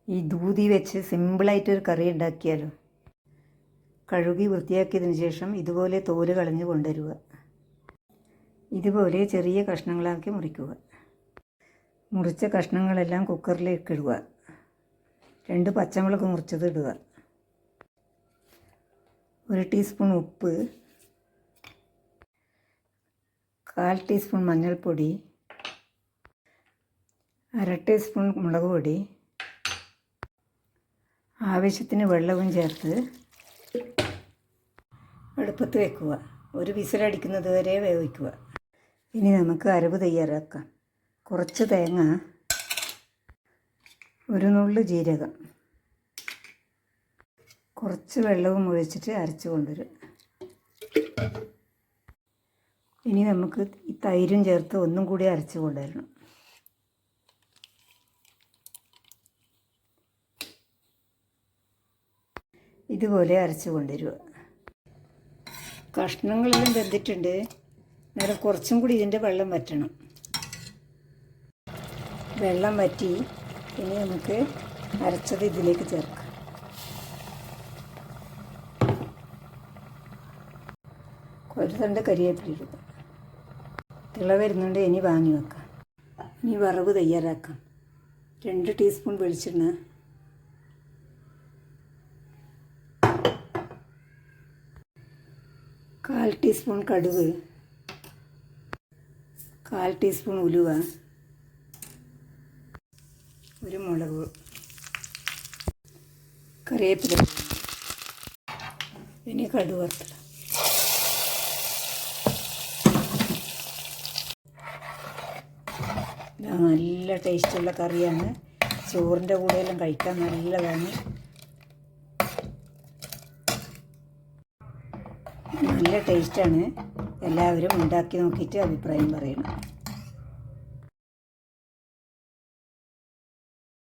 ഈ ദൂതി വെച്ച് സിമ്പിളായിട്ടൊരു കറി ഉണ്ടാക്കിയാലോ. കഴുകി വൃത്തിയാക്കിയതിന് ശേഷം ഇതുപോലെ തോല് കളഞ്ഞ് കൊണ്ടുവരിക. ഇതുപോലെ ചെറിയ കഷ്ണങ്ങളാക്കി മുറിക്കുക. മുറിച്ച കഷ്ണങ്ങളെല്ലാം കുക്കറിലേക്ക് ഇടുക. 2 പച്ചമുളക് മുറിച്ചത് ഇടുക. 1 ടീസ്പൂൺ ഉപ്പ്, 1/4 ടീസ്പൂൺ മഞ്ഞൾപ്പൊടി, 1/2 ടീസ്പൂൺ മുളക് പൊടി, ആവശ്യത്തിന് വെള്ളവും ചേർത്ത് അടുപ്പത്ത് വെക്കുക. ഒരു വിസിലടിക്കുന്നത് വരെ വേവിക്കുക. ഇനി നമുക്ക് അരവ് തയ്യാറാക്കാം. കുറച്ച് തേങ്ങ, ഒരു നുള്ളു ജീരകം, കുറച്ച് വെള്ളവും ഒഴിച്ചിട്ട് അരച്ച് കൊണ്ടുവരും. ഇനി നമുക്ക് ഈ തൈരും ചേർത്ത് ഒന്നും കൂടി അരച്ച് കൊണ്ടുവരണം. ഇതുപോലെ അരച്ച് കൊണ്ടുവരിക. കഷ്ണങ്ങളെല്ലാം വെന്തിട്ടുണ്ട്. നേരെ കുറച്ചും കൂടി ഇതിൻ്റെ വെള്ളം വറ്റണം. വെള്ളം വറ്റി ഇനി നമുക്ക് അരച്ചത് ഇതിലേക്ക് ചേർക്കാം. ഒരു തണ്ട് കരിവേപ്പില ഇടുക. തിള വരുന്നുണ്ട്. ഇനി വാങ്ങി വെക്കാം. ഇനി വറവ് തയ്യാറാക്കാം. 2 ടീസ്പൂൺ വെളിച്ചെണ്ണ, 1/4 ടീസ്പൂൺ കടുക്, 1/4 ടീസ്പൂൺ ഉലുവ, ഒരു മുളക്, കറിവേപ്പില. ഇനി കടുക് വറുത്തിടാം. നല്ല ടേസ്റ്റുള്ള കറിയാണ്. ചോറിൻ്റെ കൂടെയെല്ലാം കഴിക്കാൻ നല്ലതാണ്. നല്ല ടേസ്റ്റാണ്. എല്ലാവരും ഉണ്ടാക്കി നോക്കിയിട്ട് അഭിപ്രായം പറയണം.